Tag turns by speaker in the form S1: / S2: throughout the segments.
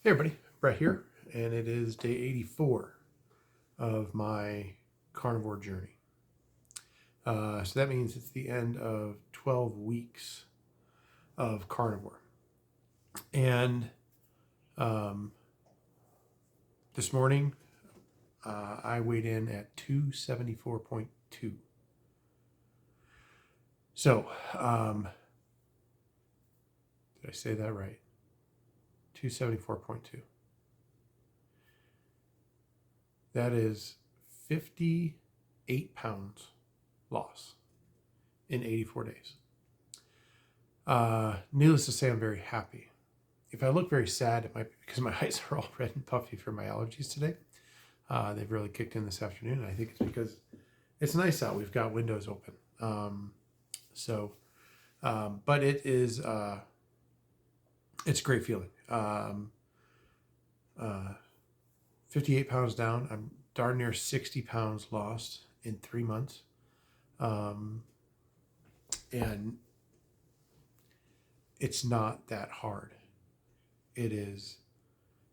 S1: Hey everybody, Brett here, and it is day 84 of my carnivore journey. So that means it's the end of 12 weeks of carnivore. And um, this morning, I weighed in at 274.2. So, did I say that right? 274.2. That is 58 pounds loss in 84 days. Needless to say, I'm very happy. If I look very sad, it might be because my eyes are all red and puffy from my allergies today. They've really kicked in this afternoon, and I think it's because it's nice out. We've got windows open. But it's a great feeling. 58 pounds down. I'm darn near 60 pounds lost in 3 months. And it's not that hard. It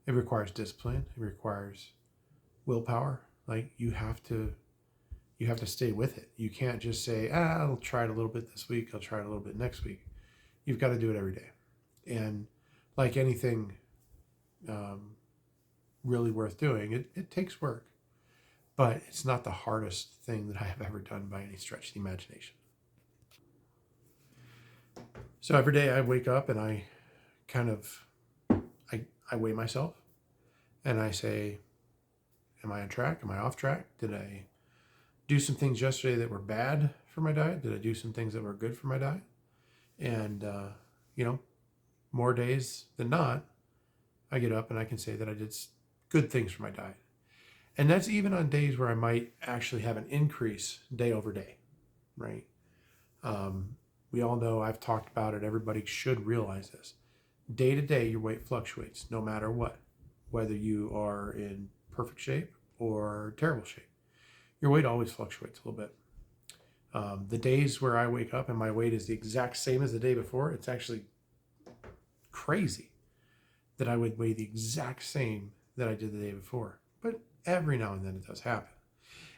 S1: requires discipline. It requires willpower. Like you have to stay with it. You can't just say, I'll try it a little bit this week. I'll try it a little bit next week. You've got to do it every day. And like anything really worth doing, it takes work, but it's not the hardest thing that I have ever done by any stretch of the imagination. So every day I wake up and I weigh myself and I say, am I on track? Am I off track? Did I do some things yesterday that were bad for my diet? Did I do some things that were good for my diet? And, more days than not, I get up and I can say that I did good things for my diet. And that's even on days where I might actually have an increase day over day, right? We all know, I've talked about it, everybody should realize this. Day to day, your weight fluctuates no matter what, whether you are in perfect shape or terrible shape. Your weight always fluctuates a little bit. The days where I wake up and my weight is the exact same as the day before, it's actually crazy that I would weigh the exact same that I did the day before. But every now and then it does happen.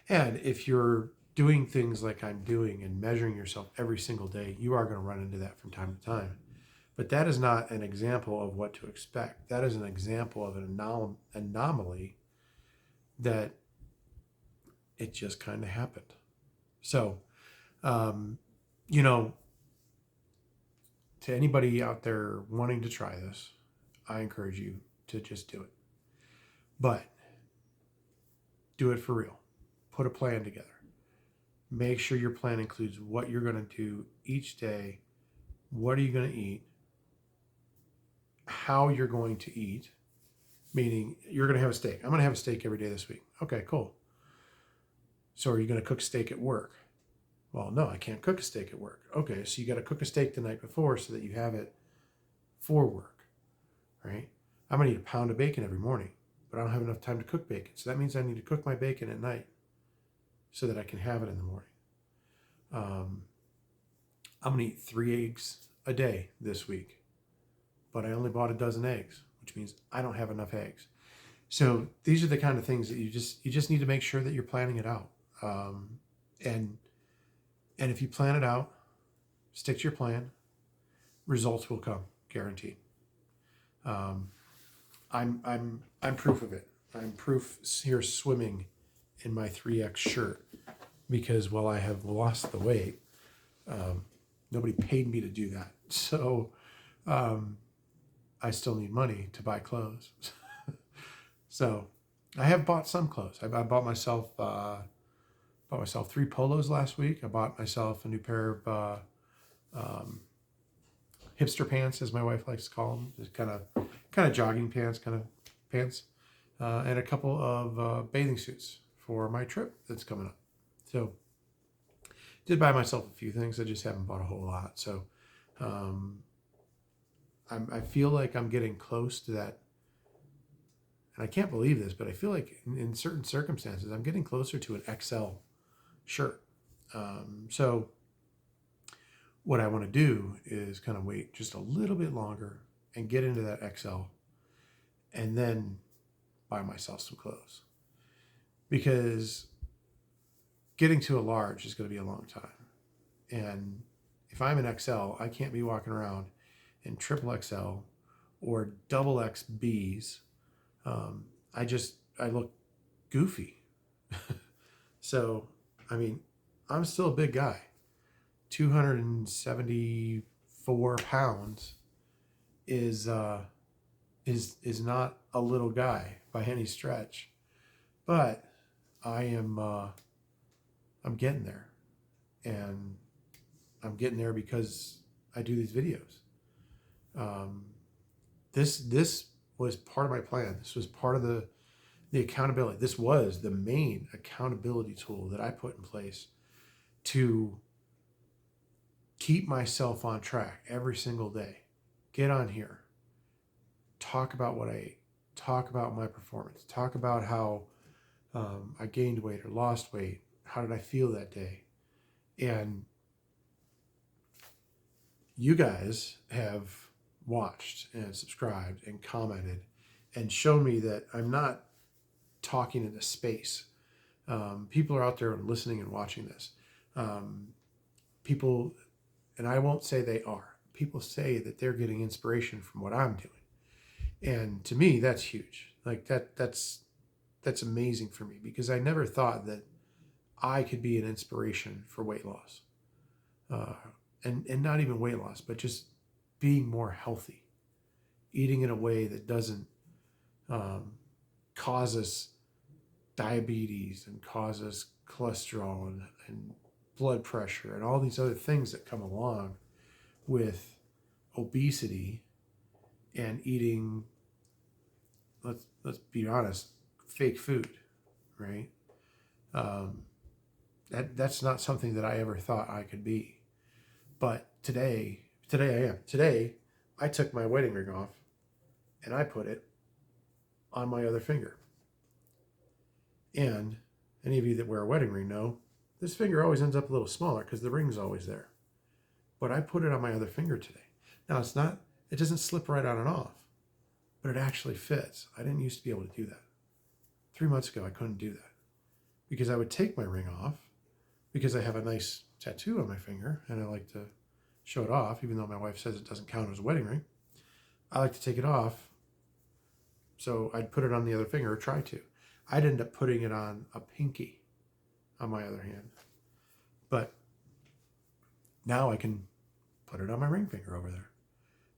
S1: And if you're doing things like I'm doing and measuring yourself every single day, you are going to run into that from time to time. But that is not an example of what to expect. That is an example of an anomaly that it just kind of happened. So, to anybody out there wanting to try this, I encourage you to just do it. But do it for real. Put a plan together. Make sure your plan includes what you're going to do each day. What are you going to eat? How you're going to eat. Meaning you're going to have a steak. I'm going to have a steak every day this week. Okay, cool. So are you going to cook steak at work? Well, no, I can't cook a steak at work. Okay, so you got to cook a steak the night before so that you have it for work, right? I'm going to eat a pound of bacon every morning, but I don't have enough time to cook bacon. So that means I need to cook my bacon at night so that I can have it in the morning. I'm going to eat 3 eggs a day this week, but I only bought a dozen eggs, which means I don't have enough eggs. So these are the kind of things that you just need to make sure that you're planning it out. And if you plan it out, stick to your plan, results will come, guaranteed. I'm proof of it. I'm proof here swimming in my 3X shirt because while I have lost the weight, nobody paid me to do that. So I still need money to buy clothes. So I have bought some clothes. I bought myself 3 polos last week. I bought myself a new pair of hipster pants, as my wife likes to call them, just kind of jogging pants, and a couple of bathing suits for my trip that's coming up. So did buy myself a few things. I just haven't bought a whole lot. So I feel like I'm getting close to that. And I can't believe this, but I feel like in certain circumstances, I'm getting closer to an XL shirt. So what I want to do is kind of wait just a little bit longer and get into that XL and then buy myself some clothes. Because getting to a large is going to be a long time. And if I'm an XL, I can't be walking around in triple XL or double XBs. I look goofy. So, I mean, I'm still a big guy. 274 pounds is not a little guy by any stretch, but I'm getting there, and I'm getting there because I do these videos. This was part of my plan. This was part of the accountability. This was the main accountability tool that I put in place to keep myself on track every single day. Get on here, talk about what I ate, talk about my performance, talk about how I gained weight or lost weight. How did I feel that day? And you guys have watched and subscribed and commented and shown me that I'm not talking into space. People are out there listening and watching this. People, and I won't say they are, people say that they're getting inspiration from what I'm doing. And to me, that's huge. Like that's amazing for me, because I never thought that I could be an inspiration for weight loss. And not even weight loss, but just being more healthy, eating in a way that doesn't cause us diabetes and cause us cholesterol and blood pressure and all these other things that come along with obesity and eating, let's be honest, fake food, right? That's not something that I ever thought I could be. But today I am. Today, I took my wedding ring off and I put it on my other finger. And any of you that wear a wedding ring know this finger always ends up a little smaller because the ring's always there. But I put it on my other finger today. Now it doesn't slip right on and off, but it actually fits. I didn't used to be able to do that. 3 months ago, I couldn't do that because I would take my ring off because I have a nice tattoo on my finger and I like to show it off, even though my wife says it doesn't count as a wedding ring. I like to take it off, so I'd put it on the other finger, or try to. I'd end up putting it on a pinky on my other hand. But now I can put it on my ring finger over there.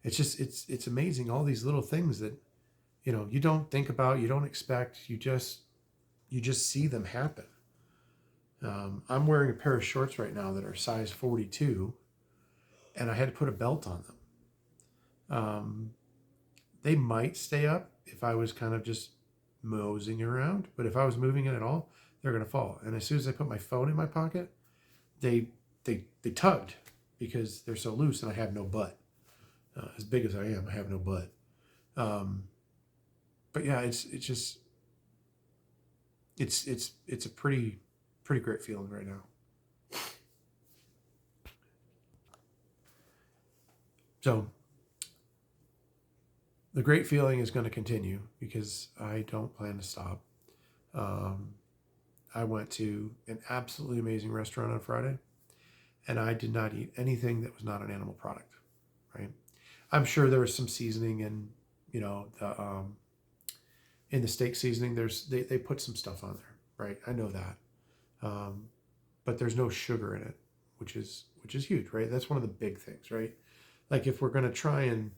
S1: It's just, it's amazing, all these little things that, you don't think about, you don't expect, you just see them happen. I'm wearing a pair of shorts right now that are size 42, and I had to put a belt on them. They might stay up if I was kind of just moseying around, but if I was moving it at all, they're going to fall. And as soon as I put my phone in my pocket, they tugged because they're so loose, and I have no butt. As big as I am, I have no butt. But yeah, it's a pretty great feeling right now. So the great feeling is going to continue because I don't plan to stop. I went to an absolutely amazing restaurant on Friday, and I did not eat anything that was not an animal product, right? I'm sure there was some seasoning in, in the steak seasoning. They put some stuff on there, right? I know that. But there's no sugar in it, which is huge, right? That's one of the big things, right? Like if we're going to try and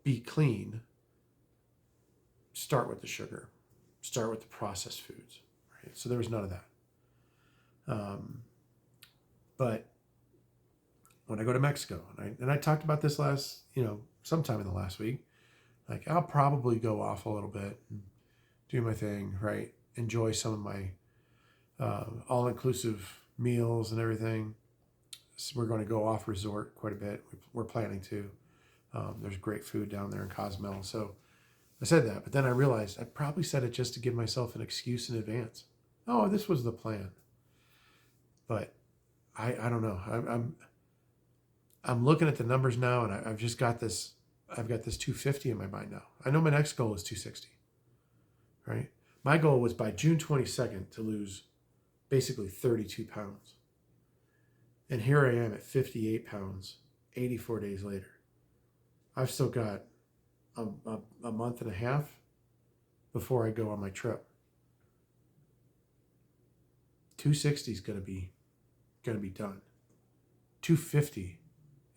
S1: be clean, start with the sugar, start with the processed foods, right? So there was none of that. But when I go to Mexico, and I talked about this sometime in the last week, like I'll probably go off a little bit and do my thing, right? Enjoy some of my all-inclusive meals and everything. So we're going to go off resort quite a bit. We're planning to. There's great food down there in Cozumel. So I said that, but then I realized I probably said it just to give myself an excuse in advance. Oh, this was the plan. But I don't know. I'm looking at the numbers now, and I've just got this I've got this 250 in my mind now. I know my next goal is 260, right? My goal was by June 22nd to lose basically 32 pounds. And here I am at 58 pounds, 84 days later. I've still got a month and a half before I go on my trip. 260 is going to be done. 250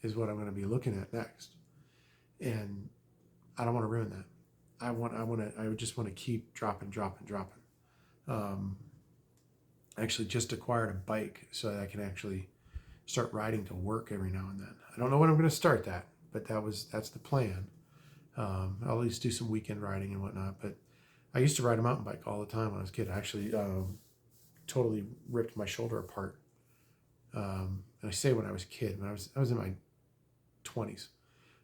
S1: is what I'm going to be looking at next. And I don't want to ruin that. I just want to keep dropping. Actually just acquired a bike so that I can actually start riding to work every now and then. I don't know when I'm going to start that, but that's the plan. I'll at least do some weekend riding and whatnot. But I used to ride a mountain bike all the time when I was a kid. I actually totally ripped my shoulder apart. And I say when I was a kid, when I was in my 20s.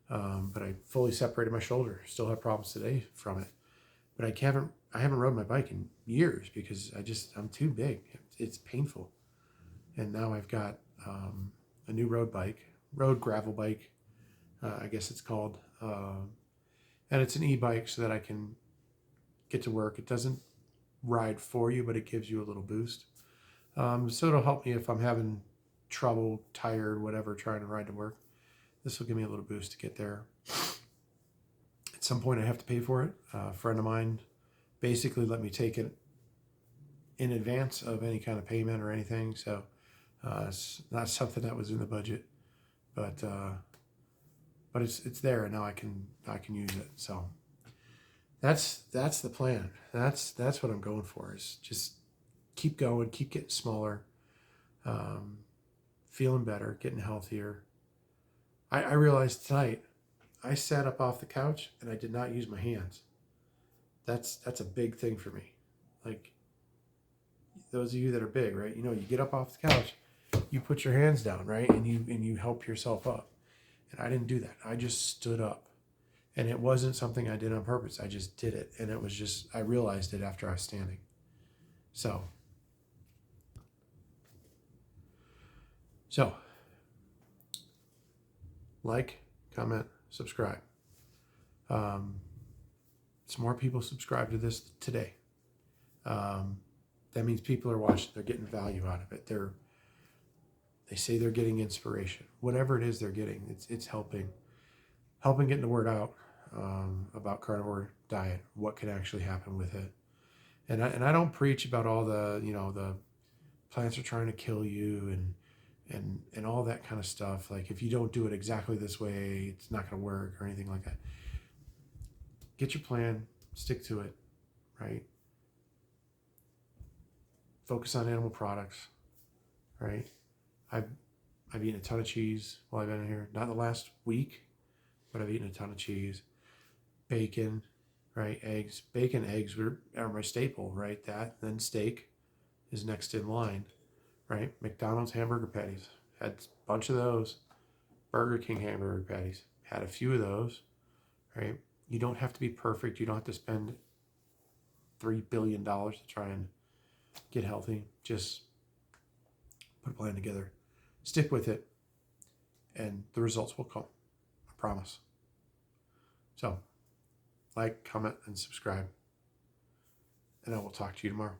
S1: But I fully separated my shoulder. Still have problems today from it. But I haven't rode my bike in years because I'm too big. It's painful. And now I've got a new road gravel bike, I guess it's called. And it's an e-bike so that I can get to work. It doesn't ride for you, but it gives you a little boost. So it'll help me if I'm having trouble, tired, whatever, trying to ride to work. This will give me a little boost to get there. At some point I have to pay for it. A friend of mine basically let me take it in advance of any kind of payment or anything. So it's not something that was in the budget, but it's there and now I can use it. So that's the plan. That's what I'm going for, is just keep going, keep getting smaller, feeling better, getting healthier. I realized tonight I sat up off the couch and I did not use my hands. That's a big thing for me. Like, those of you that are big, right? You get up off the couch, you put your hands down, right? And you help yourself up. And I didn't do that. I just stood up. And it wasn't something I did on purpose. I just did it. And it was just, I realized it after I was standing. So like, comment, subscribe. Some more people subscribe to this today. That means people are watching. They're getting value out of it. They say they're getting inspiration. Whatever it is they're getting, it's helping getting the word out about carnivore diet, what can actually happen with it. And I don't preach about all the the plants are trying to kill you and all that kind of stuff. Like, if you don't do it exactly this way, it's not going to work or anything like that. Get your plan, stick to it, right? Focus on animal products, right? I've eaten a ton of cheese while I've been here. Not the last week, but I've eaten a ton of cheese. Bacon, right? Eggs. Bacon, eggs are my staple, right? That, then steak is next in line, right? McDonald's hamburger patties. Had a bunch of those. Burger King hamburger patties. Had a few of those, right? You don't have to be perfect. You don't have to spend $3 billion to try and get healthy. Just put a plan together. Stick with it, and the results will come. I promise. So, like, comment, and subscribe. And I will talk to you tomorrow.